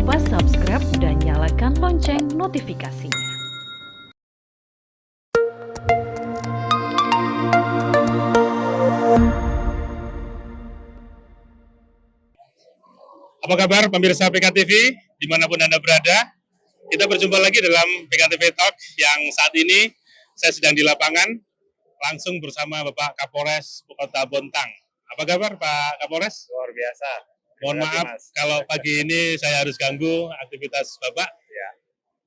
lupa subscribe dan nyalakan lonceng notifikasinya. Apa kabar pemirsa PKTV dimanapun Anda berada? Kita berjumpa lagi dalam PKTV Talk yang saat ini saya sedang di lapangan langsung bersama Bapak Kapolres Kota Bontang. Apa kabar Pak Kapolres? Luar biasa. Mohon maaf kalau pagi ini saya harus ganggu aktivitas Bapak. Ya.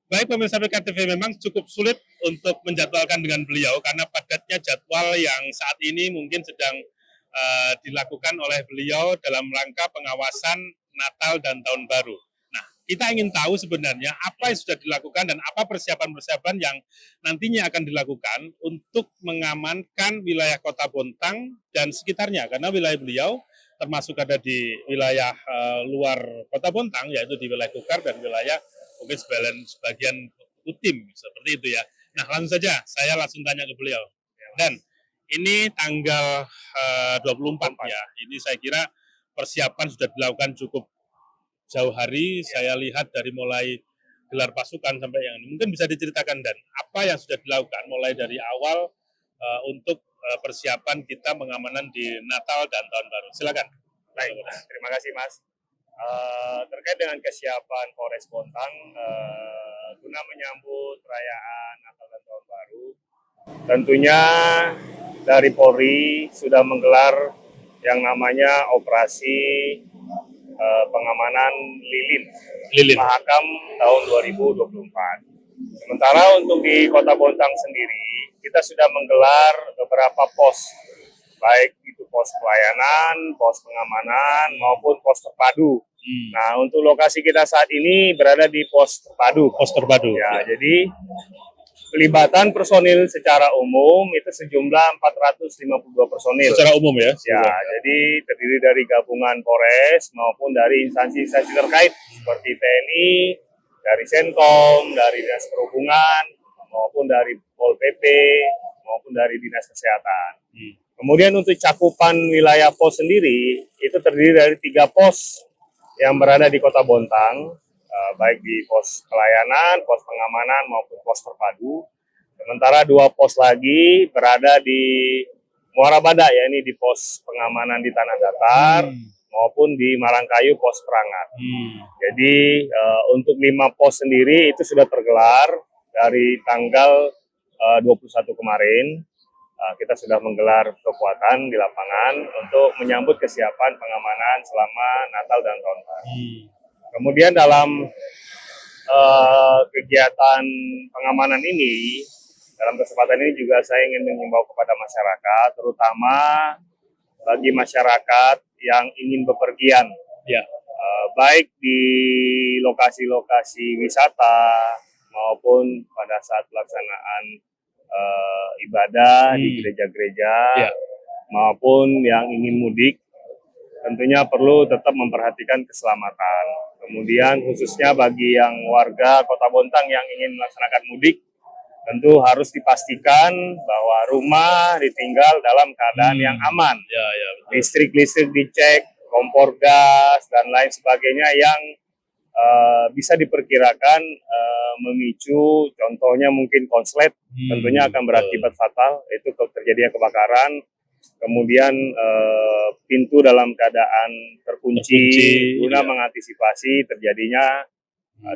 Baik pemirsa PKTV, memang cukup sulit untuk menjadwalkan dengan beliau karena padatnya jadwal yang saat ini mungkin sedang dilakukan oleh beliau dalam rangka pengawasan Natal dan Tahun Baru. Nah, kita ingin tahu sebenarnya apa yang sudah dilakukan dan apa persiapan-persiapan yang nantinya akan dilakukan untuk mengamankan wilayah Kota Bontang dan sekitarnya, karena wilayah beliau termasuk ada di wilayah luar Kota Bontang, yaitu di wilayah Kukar dan wilayah mungkin sebagian Utim, seperti itu ya. Nah, langsung saja saya langsung tanya ke beliau. Dan ini tanggal 24 ya. Ini saya kira persiapan sudah dilakukan cukup jauh hari. Saya lihat dari mulai gelar pasukan sampai yang ini. Mungkin bisa diceritakan dan apa yang sudah dilakukan mulai dari awal untuk persiapan kita pengamanan di Natal dan Tahun Baru. Silakan. Baik, terima kasih Mas. Terkait dengan kesiapan Polres Bontang guna menyambut perayaan Natal dan Tahun Baru, tentunya dari Polri sudah menggelar yang namanya operasi pengamanan Lilin Mahakam tahun 2024. Sementara untuk di Kota Bontang sendiri, kita sudah menggelar beberapa pos, baik itu pos pelayanan, pos pengamanan, maupun pos terpadu. Nah, untuk lokasi kita saat ini berada di pos terpadu. Pos terpadu. Ya, jadi pelibatan personil secara umum itu sejumlah 452 personil. Secara umum ya? Ya, jadi terdiri dari gabungan Polres maupun dari instansi-instansi terkait seperti TNI, dari Senkom, dari Dinas Perhubungan, maupun dari Pol PP, maupun dari Dinas Kesehatan. Kemudian untuk cakupan wilayah pos sendiri itu terdiri dari 3 pos yang berada di Kota Bontang, baik di pos pelayanan, pos pengamanan maupun pos terpadu. Sementara 2 pos lagi berada di Muara Bada, ya ini di pos pengamanan di Tanah Datar maupun di Marangkayu pos Perangat. Jadi untuk 5 pos sendiri itu sudah tergelar dari tanggal 21 kemarin. Kita sudah menggelar kekuatan di lapangan untuk menyambut kesiapan pengamanan selama Natal dan Tahun Baru. Kemudian dalam kegiatan pengamanan ini, dalam kesempatan ini juga saya ingin mengimbau kepada masyarakat, terutama bagi masyarakat yang ingin bepergian, ya, baik di lokasi-lokasi wisata maupun pada saat pelaksanaan ibadah di gereja-gereja, maupun yang ingin mudik, tentunya perlu tetap memperhatikan keselamatan. Kemudian khususnya bagi yang warga Kota Bontang yang ingin melaksanakan mudik, tentu harus dipastikan bahwa rumah ditinggal dalam keadaan yang aman. Listrik-listrik dicek, kompor gas, dan lain sebagainya yang bisa diperkirakan memicu, contohnya mungkin konslet, tentunya akan berakibat fatal, itu terjadinya kebakaran. Kemudian pintu dalam keadaan terkunci guna mengantisipasi terjadinya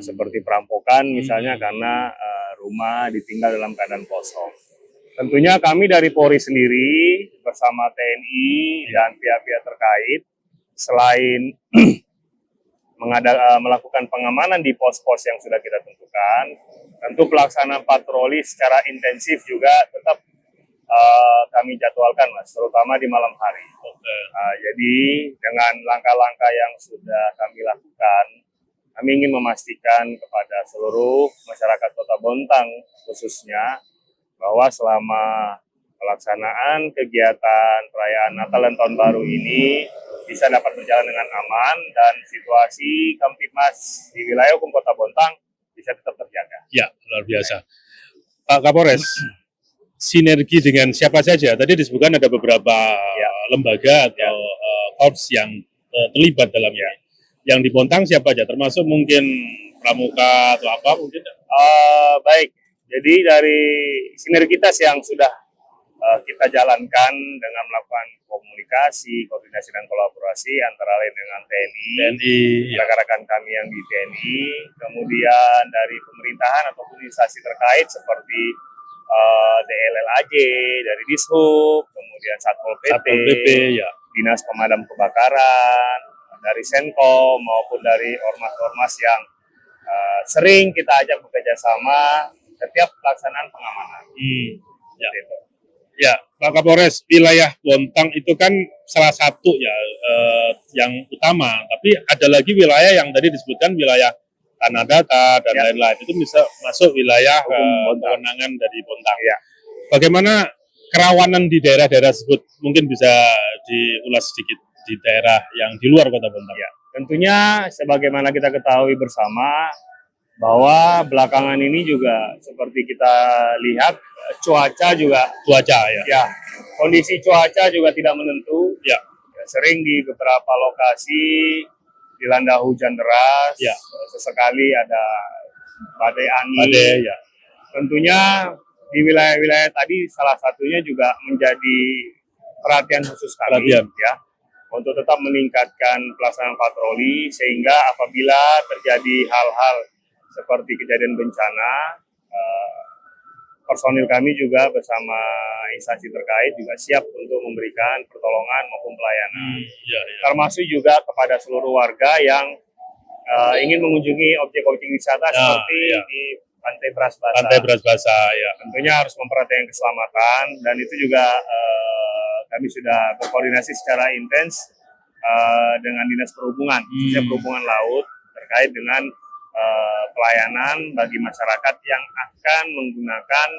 seperti perampokan misalnya karena rumah ditinggal dalam keadaan kosong. Tentunya kami dari Polri sendiri bersama TNI dan pihak-pihak terkait selain melakukan pengamanan di pos-pos yang sudah kita tentukan, tentu pelaksanaan patroli secara intensif juga tetap kami jadwalkan, Mas, terutama di malam hari. Jadi dengan langkah-langkah yang sudah kami lakukan, kami ingin memastikan kepada seluruh masyarakat Kota Bontang khususnya bahwa selama pelaksanaan kegiatan perayaan Natal dan Tahun Baru ini bisa dapat berjalan dengan aman dan situasi Kamtibmas di wilayah hukum Kota Bontang bisa tetap terjaga. Ya, luar biasa. Pak Kapolres, sinergi dengan siapa saja? Tadi disebutkan ada beberapa lembaga atau korps yang terlibat dalamnya. Yang di Bontang siapa aja? Termasuk mungkin pramuka atau apa mungkin? Baik, jadi dari sinergitas yang sudah kita jalankan dengan melakukan komunikasi, koordinasi dan kolaborasi antara lain dengan TNI, rekan-rekan kami yang di TNI, kemudian dari pemerintahan ataupun instansi terkait seperti DLLAJ, dari Dishub, kemudian Satpol PP, ya. Dinas Pemadam Kebakaran, dari Senkom maupun dari ormas-ormas yang sering kita ajak bekerja sama setiap pelaksanaan pengamanan. Ya. Ya, Pak Kapolres, wilayah Bontang itu kan salah satu ya yang utama, tapi ada lagi wilayah yang tadi disebutkan wilayah Tanah Datar dan lain-lain, itu bisa masuk wilayah kewenangan dari Bontang. Ya. Bagaimana kerawanan di daerah-daerah tersebut? Mungkin bisa diulas sedikit di daerah yang di luar Kota Bontang. Ya, tentunya sebagaimana kita ketahui bersama bahwa belakangan ini juga seperti kita lihat cuaca ya kondisi cuaca juga tidak menentu ya, sering di beberapa lokasi dilanda hujan deras ya. Sesekali ada badai angin ya. Tentunya di wilayah-wilayah tadi salah satunya juga menjadi perhatian khusus kami ya untuk tetap meningkatkan pelaksanaan patroli sehingga apabila terjadi hal-hal seperti kejadian bencana, personil kami juga bersama instansi terkait juga siap untuk memberikan pertolongan maupun pelayanan. Termasuk juga kepada seluruh warga yang ingin mengunjungi objek-objek wisata seperti di Pantai Brasbasa. Pantai Brasbasa, ya. Tentunya harus memperhatikan keselamatan dan itu juga kami sudah berkoordinasi secara intens dengan Dinas Perhubungan, khususnya Perhubungan Laut terkait dengan pelayanan bagi masyarakat yang akan menggunakan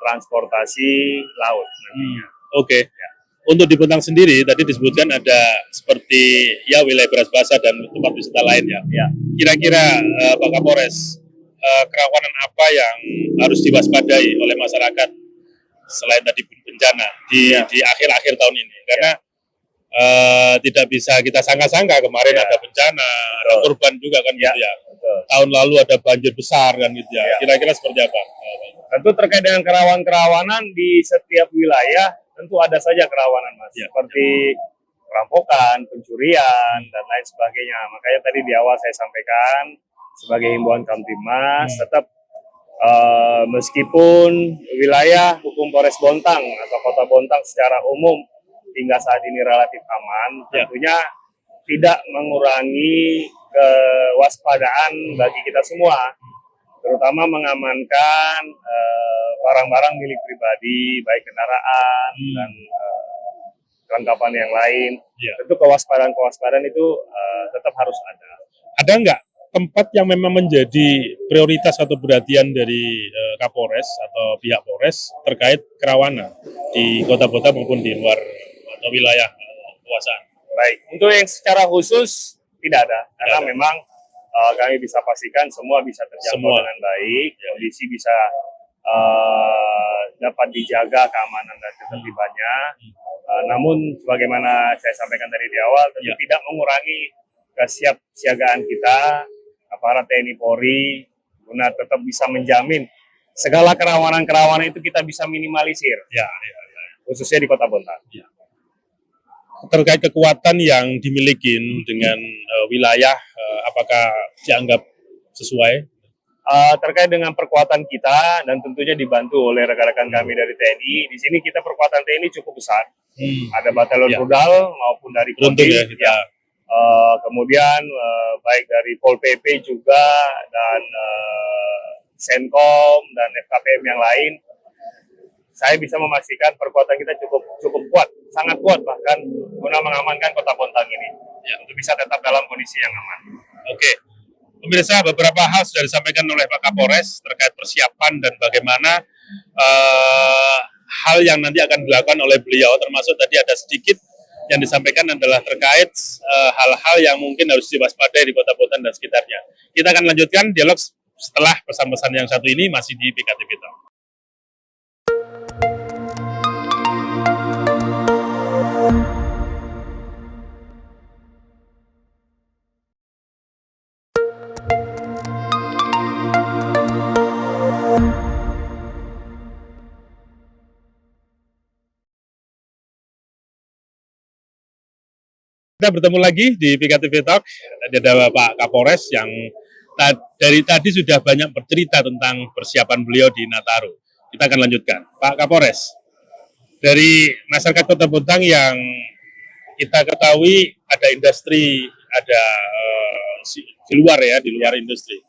transportasi laut nantinya. Oke. Ya. Untuk di Bontang sendiri tadi disebutkan ada seperti ya wilayah Brasbasa dan tempat wisata lainnya. Ya. Kira-kira Pak Kapolres, kerawanan apa yang harus diwaspadai oleh masyarakat selain tadi bencana di akhir-akhir tahun ini? Karena tidak bisa kita sangka-sangka kemarin ada bencana, ada korban juga kan gitu ya. Tahun lalu ada banjir besar kan gitu ya. Kira-kira seperti apa? Tentu terkait dengan kerawanan di setiap wilayah tentu ada saja kerawanan Mas. Seperti perampokan, pencurian dan lain sebagainya. Makanya tadi di awal saya sampaikan sebagai himbauan Kamtibmas tetap meskipun wilayah hukum Polres Bontang atau Kota Bontang secara umum hingga saat ini relatif aman, tentunya tidak mengurangi kewaspadaan bagi kita semua, terutama mengamankan barang-barang milik pribadi, baik kendaraan dan kelengkapan yang lain. Tentu kewaspadaan itu tetap harus ada. Ada nggak tempat yang memang menjadi prioritas atau perhatian dari Kapolres atau pihak Polres terkait kerawanan di kota-kota maupun di luar atau wilayah kekuasaan? Baik, untuk yang secara khusus tidak ada, karena memang kami bisa pastikan semua bisa terjangkau dengan baik, kondisi bisa dapat dijaga keamanan dan ketertibannya. Namun, sebagaimana saya sampaikan tadi di awal, tentu tidak mengurangi kesiapsiagaan kita, aparat TNI Polri, guna tetap bisa menjamin segala kerawanan-kerawanan itu kita bisa minimalisir, khususnya di Kota Bontang. Terkait kekuatan yang dimiliki dengan wilayah, apakah dianggap sesuai? Terkait dengan perkuatan kita dan tentunya dibantu oleh rekan-rekan kami dari TNI, di sini kita perkuatan TNI cukup besar. Ada batalion rudal maupun dari Kodim, kemudian baik dari Pol PP juga dan Senkom dan FKPM yang lain. Saya bisa memastikan perkuatan kita cukup kuat, sangat kuat bahkan guna mengamankan Kota Bontang ini untuk bisa tetap dalam kondisi yang aman. Oke, pemirsa, beberapa hal sudah disampaikan oleh Pak Kapolres terkait persiapan dan bagaimana hal yang nanti akan dilakukan oleh beliau, termasuk tadi ada sedikit yang disampaikan adalah terkait hal-hal yang mungkin harus diwaspadai di Kota Bontang dan sekitarnya. Kita akan lanjutkan dialog setelah pesan-pesan yang satu ini masih di PKTV Talk. Kita bertemu lagi di PKTV Talk. Tadi ada Pak Kapolres yang dari tadi sudah banyak bercerita tentang persiapan beliau di Nataru. Kita akan lanjutkan. Pak Kapolres, dari masyarakat Kota Bontang yang kita ketahui ada industri, ada di luar ya, di luar industri.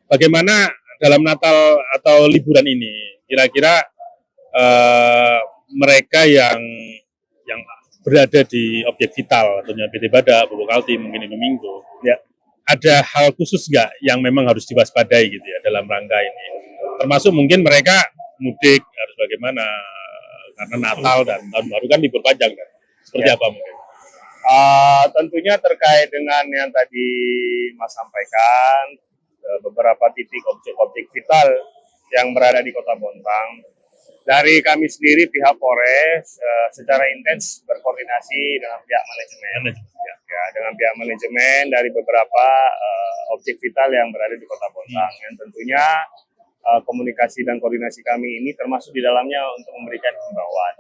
Bagaimana dalam Natal atau liburan ini, kira-kira mereka yang berada di objek vital, tentunya PT Bada, Pupuk Kaltim, mungkin Indomingo, ya, ada hal khusus nggak yang memang harus diwaspadai gitu ya dalam rangka ini? Termasuk mungkin mereka mudik harus bagaimana, karena Natal dan Tahun Baru kan libur panjang kan? Seperti apa mungkin? Tentunya terkait dengan yang tadi Mas sampaikan, beberapa titik objek-objek vital yang berada di Kota Bontang. Dari kami sendiri pihak Polres secara intens berkoordinasi dengan pihak manajemen, ya, dengan pihak manajemen dari beberapa objek vital yang berada di Kota Bontang. Yang tentunya komunikasi dan koordinasi kami ini termasuk di dalamnya untuk memberikan himbauan,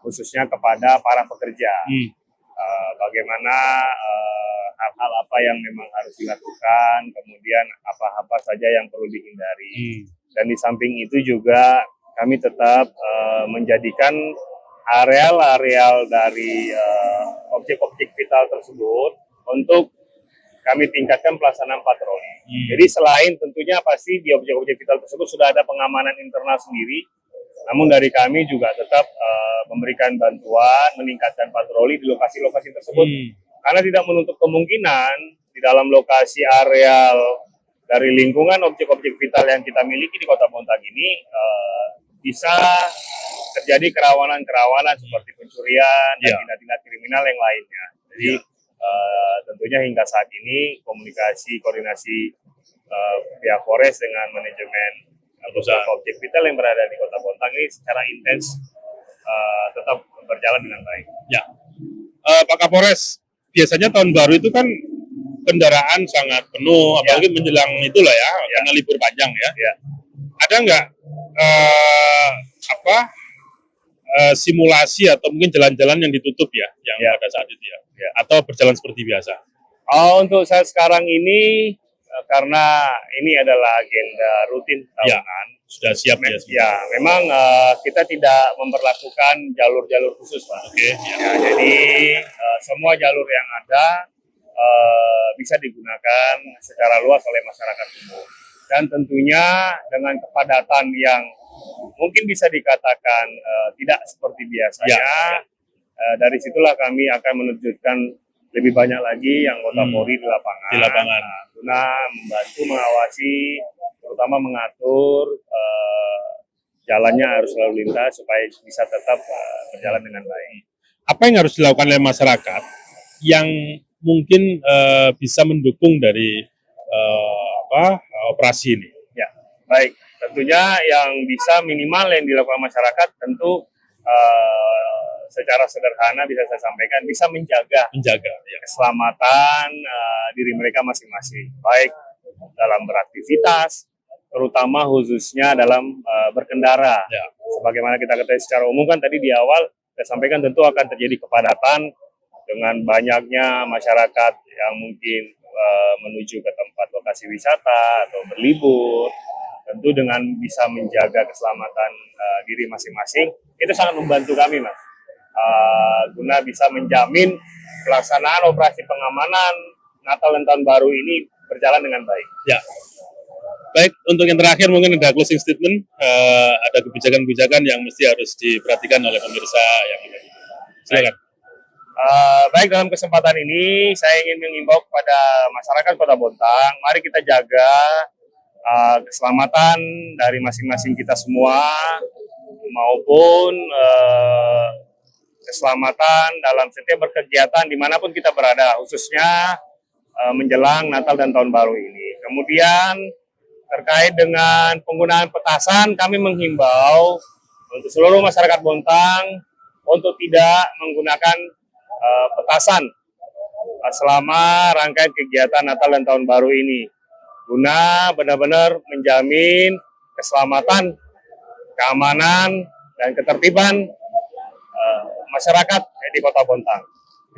khususnya kepada para pekerja. Bagaimana hal-hal apa yang memang harus dilakukan, kemudian apa-apa saja yang perlu dihindari. Dan di samping itu juga kami tetap menjadikan areal-areal dari objek-objek vital tersebut untuk kami tingkatkan pelaksanaan patroli. Jadi selain tentunya pasti di objek-objek vital tersebut sudah ada pengamanan internal sendiri, namun dari kami juga tetap memberikan bantuan, meningkatkan patroli di lokasi-lokasi tersebut. Karena tidak menutup kemungkinan di dalam lokasi areal dari lingkungan objek-objek vital yang kita miliki di Kota Bontang ini bisa terjadi kerawanan-kerawanan seperti pencurian dan tindak-tindak kriminal yang lainnya. Jadi tentunya hingga saat ini koordinasi pihak Polres dengan manajemen objek vital yang berada di Kota Bontang ini secara intens tetap berjalan dengan baik. Ya, Pak Kapolres, biasanya Tahun Baru itu kan kendaraan sangat penuh, apalagi menjelang itulah ya, karena libur panjang ya. Ada nggak simulasi atau mungkin jalan-jalan yang ditutup ya, yang pada saat itu ya, atau berjalan seperti biasa? Untuk saat sekarang ini karena ini adalah agenda rutin tahunan, sudah siap ya? Ya, memang kita tidak memperlakukan jalur-jalur khusus, Pak. Jadi semua jalur yang ada bisa digunakan secara luas oleh masyarakat umum. Dan tentunya dengan kepadatan yang mungkin bisa dikatakan tidak seperti biasanya, dari situlah kami akan menerjunkan lebih banyak lagi anggota Polri di lapangan, guna membantu mengawasi, terutama mengatur jalannya arus lalu lintas supaya bisa tetap berjalan dengan baik. Apa yang harus dilakukan oleh masyarakat yang mungkin bisa mendukung dari operasi ini? Ya, baik. Tentunya yang bisa minimal yang dilakukan masyarakat tentu secara sederhana bisa saya sampaikan bisa menjaga keselamatan diri mereka masing-masing, baik dalam beraktivitas, terutama khususnya dalam berkendara. Sebagaimana kita ketahui secara umum kan tadi di awal saya sampaikan tentu akan terjadi kepadatan dengan banyaknya masyarakat yang mungkin menuju ke tempat lokasi wisata atau berlibur. Tentu dengan bisa menjaga keselamatan diri masing-masing, itu sangat membantu kami, Mas. Guna bisa menjamin pelaksanaan operasi pengamanan Natal dan Tahun Baru ini berjalan dengan baik. Ya. Baik, untuk yang terakhir mungkin ada closing statement, ada kebijakan-kebijakan yang mesti harus diperhatikan oleh pemirsa yang ada. Silakan. Baik, dalam kesempatan ini saya ingin mengimbau kepada masyarakat Kota Bontang, mari kita jaga keselamatan dari masing-masing kita semua maupun keselamatan dalam setiap berkegiatan dimanapun kita berada, khususnya menjelang Natal dan Tahun Baru ini. Kemudian terkait dengan penggunaan petasan, kami menghimbau untuk seluruh masyarakat Bontang untuk tidak menggunakan petasan selama rangkaian kegiatan Natal dan Tahun Baru ini, guna benar-benar menjamin keselamatan, keamanan, dan ketertiban masyarakat di Kota Bontang.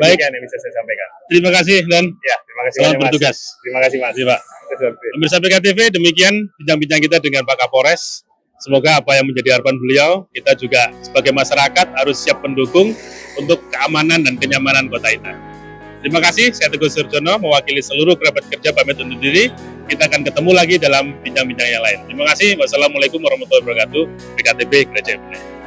Baik. Demikian yang bisa saya sampaikan. Terima kasih dan Ya, terima kasih selamat banyak, Mas. bertugas. Terima kasih Mas. Terima kasih, Pak. Pemirsa PKTV, demikian bincang-bincang kita dengan Pak Kapolres. Semoga apa yang menjadi harapan beliau, kita juga sebagai masyarakat harus siap mendukung untuk keamanan dan kenyamanan kota kita. Terima kasih, saya Teguh Surjono, mewakili seluruh kerabat kerja pamit undur diri. Kita akan ketemu lagi dalam bincang-bincang yang lain. Terima kasih, wassalamualaikum warahmatullahi wabarakatuh. PKTV Gereja Ibrani.